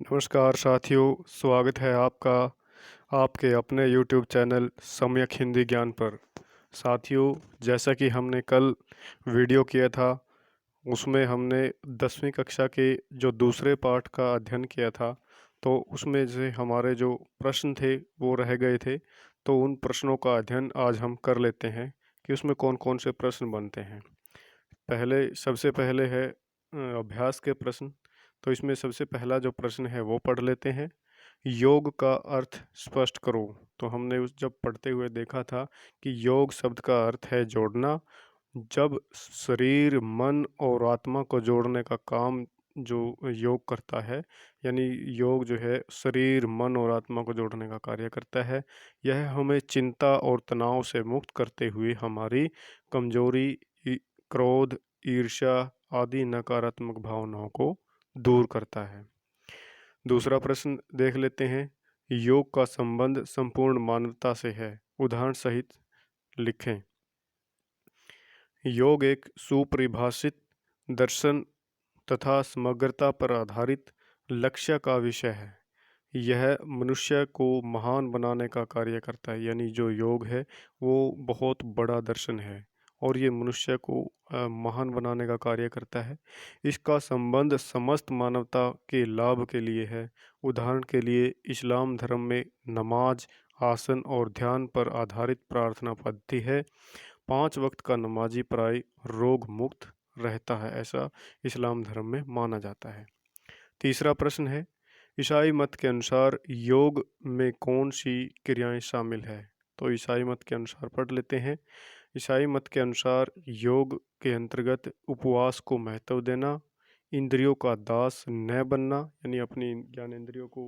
नमस्कार साथियों, स्वागत है आपका आपके अपने YouTube चैनल सम्यक हिंदी ज्ञान पर। साथियों, जैसा कि हमने कल वीडियो किया था, उसमें हमने 10वीं कक्षा के जो दूसरे पाठ का अध्ययन किया था, तो उसमें से हमारे जो प्रश्न थे वो रह गए थे। तो उन प्रश्नों का अध्ययन आज हम कर लेते हैं कि उसमें कौन कौन से प्रश्न बनते हैं। सबसे पहले है अभ्यास के प्रश्न। तो इसमें सबसे पहला जो प्रश्न है वो पढ़ लेते हैं। योग का अर्थ स्पष्ट करो। तो हमने उस जब पढ़ते हुए देखा था कि योग शब्द का अर्थ है जोड़ना। जब शरीर, मन और आत्मा को जोड़ने का काम जो योग करता है, यानी योग जो है शरीर, मन और आत्मा को जोड़ने का कार्य करता है। यह हमें चिंता और तनाव से मुक्त करते हुए हमारी कमजोरी, क्रोध, ईर्ष्या आदि नकारात्मक भावनाओं को दूर करता है। दूसरा प्रश्न देख लेते हैं। योग का संबंध संपूर्ण मानवता से है, उदाहरण सहित लिखें। योग एक सुपरिभाषित दर्शन तथा समग्रता पर आधारित लक्ष्य का विषय है। यह मनुष्य को महान बनाने का कार्य करता है, यानी जो योग है वो बहुत बड़ा दर्शन है और ये मनुष्य को महान बनाने का कार्य करता है। इसका संबंध समस्त मानवता के लाभ के लिए है। उदाहरण के लिए इस्लाम धर्म में नमाज, आसन और ध्यान पर आधारित प्रार्थना पद्धति है। 5 वक्त का नमाजी प्राय रोग मुक्त रहता है, ऐसा इस्लाम धर्म में माना जाता है। तीसरा प्रश्न है, ईसाई मत के अनुसार योग में कौन सी क्रियाएं शामिल है। तो ईसाई मत के अनुसार पढ़ लेते हैं। ईसाई मत के अनुसार योग के अंतर्गत उपवास को महत्व देना, इंद्रियों का दास न बनना, यानी अपनी ज्ञानेंद्रियों को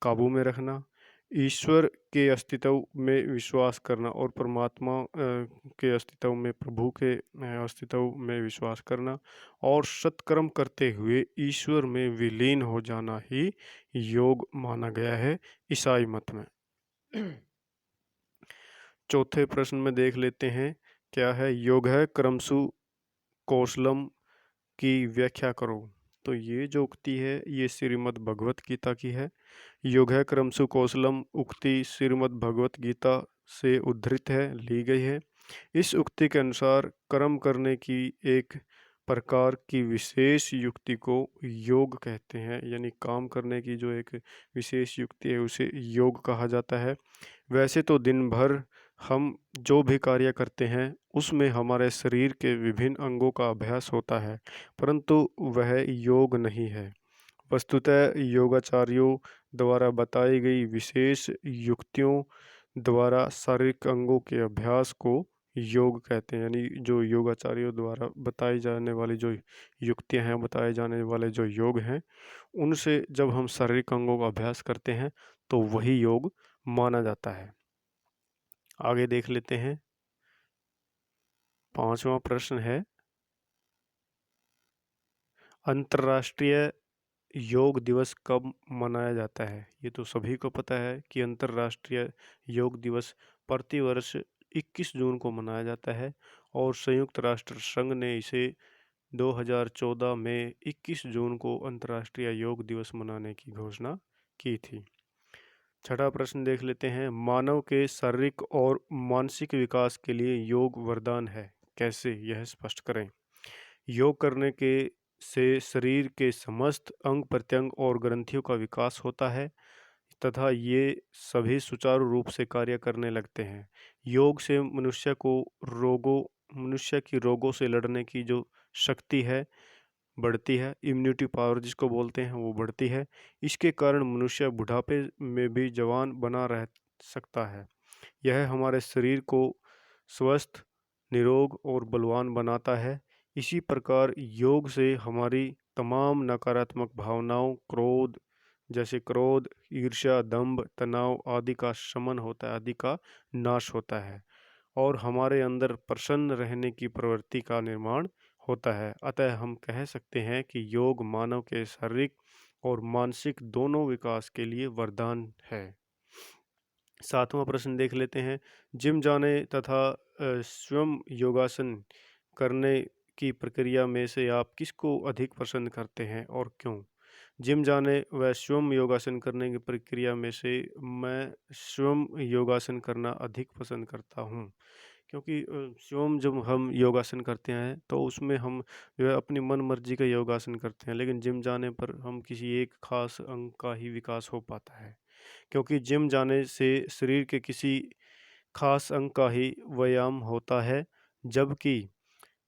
काबू में रखना, ईश्वर के अस्तित्व में विश्वास करना और परमात्मा के अस्तित्व में, प्रभु के अस्तित्व में विश्वास करना और सत्कर्म करते हुए ईश्वर में विलीन हो जाना ही योग माना गया है ईसाई मत में। चौथे प्रश्न में देख लेते हैं, क्या है योग है क्रमशु कौशलम की व्याख्या करो। तो ये जो उक्ति है ये श्रीमद् भगवत गीता की है। योग है क्रमशु कौशलम उक्ति श्रीमद् भगवत गीता से उद्धृत है, ली गई है। इस उक्ति के अनुसार कर्म करने की एक प्रकार की विशेष युक्ति को योग कहते हैं, यानी काम करने की जो एक विशेष युक्ति है उसे योग कहा जाता है। वैसे तो दिन भर हम जो भी कार्य करते हैं उसमें हमारे शरीर के विभिन्न अंगों का अभ्यास होता है, परंतु वह योग नहीं है। वस्तुतः योगाचार्यों द्वारा बताई गई विशेष युक्तियों द्वारा शारीरिक अंगों के अभ्यास को योग कहते हैं। यानी जो योगाचार्यों द्वारा बताई जाने वाली जो युक्तियां हैं, बताए जाने वाले जो योग हैं, उनसे जब हम शारीरिक अंगों का अभ्यास करते हैं तो वही योग माना जाता है। आगे देख लेते हैं। 5वां प्रश्न है, अंतर्राष्ट्रीय योग दिवस कब मनाया जाता है। ये तो सभी को पता है कि अंतर्राष्ट्रीय योग दिवस प्रतिवर्ष 21 जून को मनाया जाता है और संयुक्त राष्ट्र संघ ने इसे 2014 में 21 जून को अंतर्राष्ट्रीय योग दिवस मनाने की घोषणा की थी। छठा प्रश्न देख लेते हैं, मानव के शारीरिक और मानसिक विकास के लिए योग वरदान है, कैसे, यह स्पष्ट करें। योग करने के से शरीर के समस्त अंग प्रत्यंग और ग्रंथियों का विकास होता है तथा ये सभी सुचारू रूप से कार्य करने लगते हैं। योग से मनुष्य की रोगों से लड़ने की जो शक्ति है बढ़ती है, इम्यूनिटी पावर जिसको बोलते हैं वो बढ़ती है। इसके कारण मनुष्य बुढ़ापे में भी जवान बना रह सकता है। यह हमारे शरीर को स्वस्थ, निरोग और बलवान बनाता है। इसी प्रकार योग से हमारी तमाम नकारात्मक भावनाओं, क्रोध, ईर्ष्या, दंभ, तनाव आदि का शमन होता है, आदि का नाश होता है और हमारे अंदर प्रसन्न रहने की प्रवृत्ति का निर्माण होता है। अतः हम कह सकते हैं कि योग मानव के शारीरिक और मानसिक दोनों विकास के लिए वरदान है। 7वां प्रश्न देख लेते हैं, जिम जाने तथा स्वयं योगासन करने की प्रक्रिया में से आप किसको अधिक पसंद करते हैं और क्यों। जिम जाने व स्वयं योगासन करने की प्रक्रिया में से मैं स्वयं योगासन करना अधिक पसंद करता हूँ। क्योंकि स्वयं जब हम योगासन करते हैं तो उसमें हम जो है अपनी मन मर्जी का योगासन करते हैं, लेकिन जिम जाने पर हम किसी एक खास अंग का ही विकास हो पाता है। क्योंकि जिम जाने से शरीर के किसी खास अंग का ही व्यायाम होता है, जबकि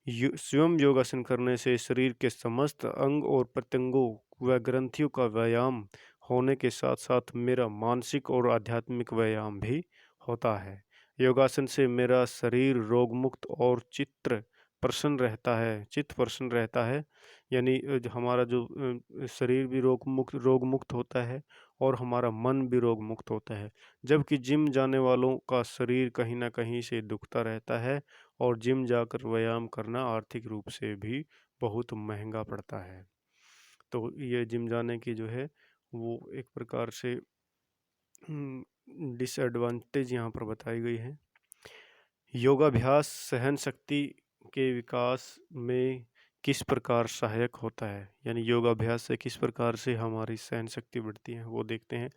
स्वयं योगासन करने से शरीर के समस्त अंग और प्रत्यंगों व ग्रंथियों का व्यायाम होने के साथ साथ मेरा मानसिक और आध्यात्मिक व्यायाम भी होता है। योगासन से मेरा शरीर रोग मुक्त और चित्त प्रसन्न रहता है। यानी जो हमारा शरीर भी रोग मुक्त होता है और हमारा मन भी रोग मुक्त होता है। जबकि जिम जाने वालों का शरीर कहीं ना कहीं से दुखता रहता है और जिम जाकर व्यायाम करना आर्थिक रूप से भी बहुत महंगा पड़ता है। तो ये जिम जाने की जो है वो एक प्रकार से डिसएडवांटेज यहाँ पर बताई गई है। योगाभ्यास सहन शक्ति के विकास में किस प्रकार सहायक होता है, यानी योगाभ्यास से किस प्रकार से हमारी सहन शक्ति बढ़ती है वो देखते हैं।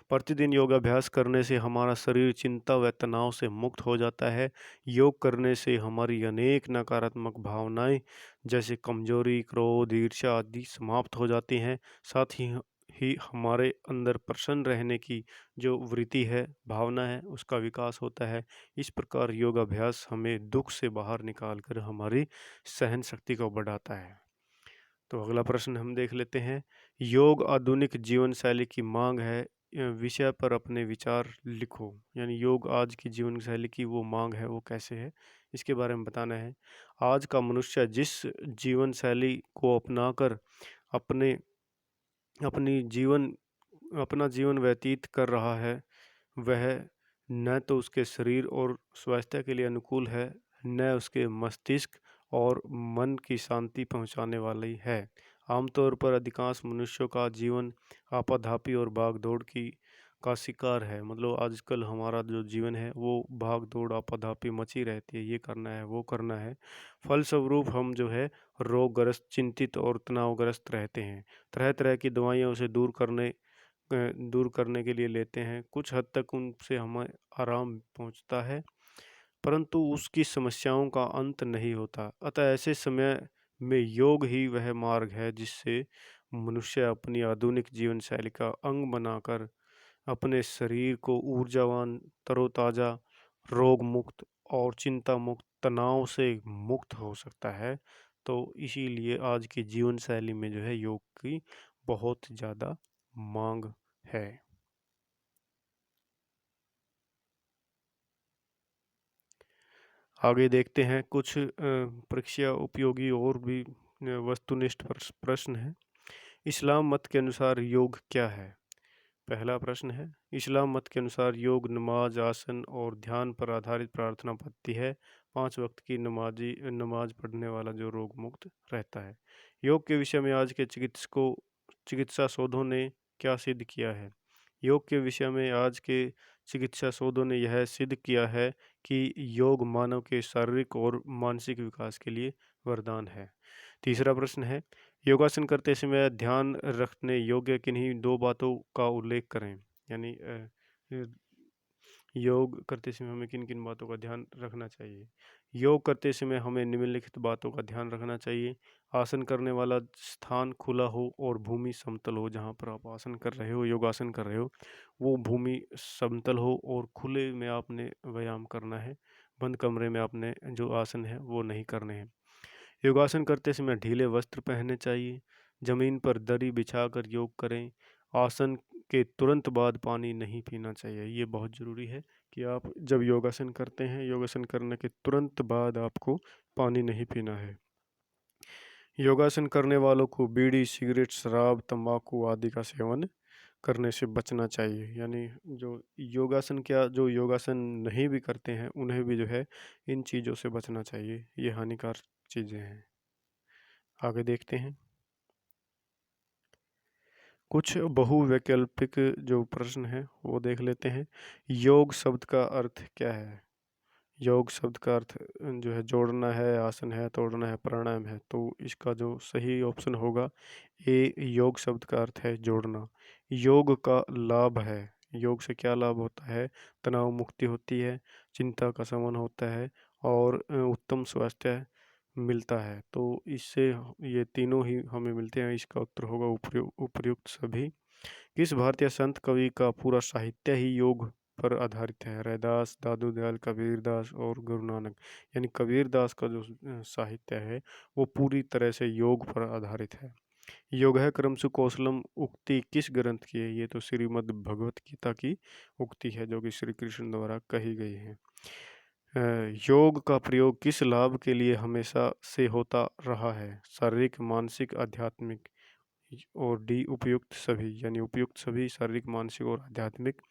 प्रतिदिन योगाभ्यास करने से हमारा शरीर चिंता व तनाव से मुक्त हो जाता है। योग करने से हमारी अनेक नकारात्मक भावनाएं जैसे कमजोरी, क्रोध, ईर्ष्या आदि समाप्त हो जाती हैं। साथ ही हमारे अंदर प्रसन्न रहने की जो वृत्ति है, भावना है, उसका विकास होता है। इस प्रकार योगाभ्यास हमें दुख से बाहर निकाल कर हमारी सहन शक्ति को बढ़ाता है। तो अगला प्रश्न हम देख लेते हैं। योग आधुनिक जीवन शैली की मांग है, विषय पर अपने विचार लिखो। यानी योग आज की जीवन शैली की वो मांग है, वो कैसे है, इसके बारे में बताना है। आज का मनुष्य जिस जीवन शैली को अपनाकर अपने अपनी जीवन अपना जीवन व्यतीत कर रहा है, वह न तो उसके शरीर और स्वास्थ्य के लिए अनुकूल है, न उसके मस्तिष्क और मन की शांति पहुंचाने वाली है। आमतौर पर अधिकांश मनुष्यों का जीवन आपाधापी और भाग-दौड़ का शिकार है। मतलब आजकल हमारा जो जीवन है वो भाग-दौड़ आपाधापी मची रहती है, ये करना है, वो करना है। फलस्वरूप हम जो है रोगग्रस्त, चिंतित और तनावग्रस्त रहते हैं। तरह-तरह की दवाइयाँ उसे दूर करने के लिए लेते हैं। कुछ हद तक उनसे हमें आराम पहुंचता है, परंतु उसकी समस्याओं का अंत नहीं होता। अतः ऐसे समय में योग ही वह मार्ग है जिससे मनुष्य अपनी आधुनिक जीवन शैली का अंग बनाकर अपने शरीर को ऊर्जावान, तरोताजा, रोग मुक्त और चिंता मुक्त, तनाव से मुक्त हो सकता है। तो इसीलिए आज की जीवन शैली में जो है योग की बहुत ज़्यादा मांग है। आगे देखते हैं कुछ परीक्षा उपयोगी और भी वस्तुनिष्ठ प्रश्न है। इस्लाम मत के अनुसार योग क्या है? पहला प्रश्न है, इस्लाम मत के अनुसार योग नमाज, आसन और ध्यान पर आधारित प्रार्थना पद्धति है। 5 वक्त की नमाज पढ़ने वाला जो रोग मुक्त रहता है। योग के विषय में आज के चिकित्सा शोधों ने क्या सिद्ध किया है? योग के विषय में आज के चिकित्सा शोधों ने यह सिद्ध किया है कि योग मानव के शारीरिक और मानसिक विकास के लिए वरदान है। तीसरा प्रश्न है, योगासन करते समय ध्यान रखने योग्य किन्हीं 2 बातों का उल्लेख करें। यानी योग करते समय हमें किन किन बातों का ध्यान रखना चाहिए? योग करते समय हमें निम्नलिखित बातों का ध्यान रखना चाहिए। आसन करने वाला स्थान खुला हो और भूमि समतल हो। जहाँ पर आप आसन कर रहे हो, योगासन कर रहे हो, वो भूमि समतल हो और खुले में आपने व्यायाम करना है। बंद कमरे में आपने जो आसन है वो नहीं करने हैं। योगासन करते समय ढीले वस्त्र पहनने चाहिए। जमीन पर दरी बिछाकर योग करें। आसन के तुरंत बाद पानी नहीं पीना चाहिए। ये बहुत ज़रूरी है कि आप जब योगासन करते हैं, योगासन करने के तुरंत बाद आपको पानी नहीं पीना है। योगासन करने वालों को बीड़ी, सिगरेट, शराब, तंबाकू आदि का सेवन करने से बचना चाहिए। यानी जो योगासन नहीं भी करते हैं, उन्हें भी जो है इन चीज़ों से बचना चाहिए। ये हानिकारक चीज़ें हैं। आगे देखते हैं कुछ बहुवैकल्पिक जो प्रश्न है वो देख लेते हैं। योग शब्द का अर्थ क्या है? योग शब्द का अर्थ जो है जोड़ना है, आसन है, तोड़ना है, प्राणायाम है। तो इसका जो सही ऑप्शन होगा ए, योग शब्द का अर्थ है जोड़ना। योग का लाभ है, योग से क्या लाभ होता है? तनाव मुक्ति होती है, चिंता का शमन होता है और उत्तम स्वास्थ्य मिलता है। तो इससे ये तीनों ही हमें मिलते हैं। इसका उत्तर होगा उपर्युक्त सभी। किस भारतीय संत कवि का पूरा साहित्य ही योग पर आधारित है? रैदास, दादू दयाल, कबीरदास और गुरु नानक। यानी कबीरदास का जो साहित्य है वो पूरी तरह से योग पर आधारित है। योग है क्रम सुकौशलम उक्ति किस ग्रंथ की है? ये तो श्रीमद् भगवत गीता की उक्ति है जो कि श्री कृष्ण द्वारा कही गई है। योग का प्रयोग किस लाभ के लिए हमेशा से होता रहा है? शारीरिक, मानसिक, आध्यात्मिक। और डी, उपयुक्त सभी। यानी उपयुक्त सभी, शारीरिक, मानसिक और आध्यात्मिक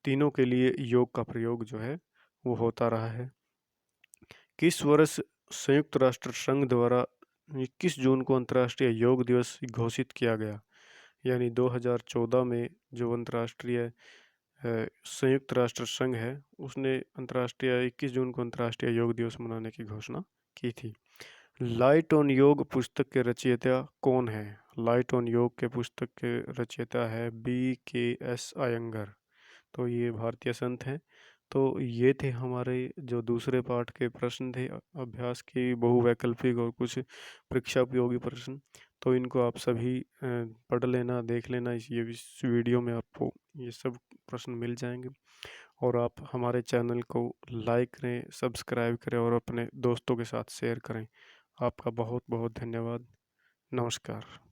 तीनों के लिए योग का प्रयोग जो है वो होता रहा है। किस वर्ष संयुक्त राष्ट्र संघ द्वारा 21 जून को अंतर्राष्ट्रीय योग दिवस घोषित किया गया? यानी 2014 में जो अंतर्राष्ट्रीय संयुक्त राष्ट्र संघ है उसने अंतर्राष्ट्रीय 21 जून को अंतर्राष्ट्रीय योग दिवस मनाने की घोषणा की थी। लाइट ऑन योग पुस्तक के रचयिता कौन है? लाइट ऑन योग के पुस्तक के रचयिता है BKS अयंगर। तो ये भारतीय संत हैं। तो ये थे हमारे जो दूसरे पार्ट के प्रश्न थे अभ्यास के, बहुवैकल्पिक और कुछ परीक्षा उपयोगी प्रश्न। तो इनको आप सभी पढ़ लेना, देख लेना। इस वीडियो में आपको ये सब प्रश्न मिल जाएंगे। और आप हमारे चैनल को लाइक करें, सब्सक्राइब करें और अपने दोस्तों के साथ शेयर करें। आपका बहुत बहुत धन्यवाद। नमस्कार।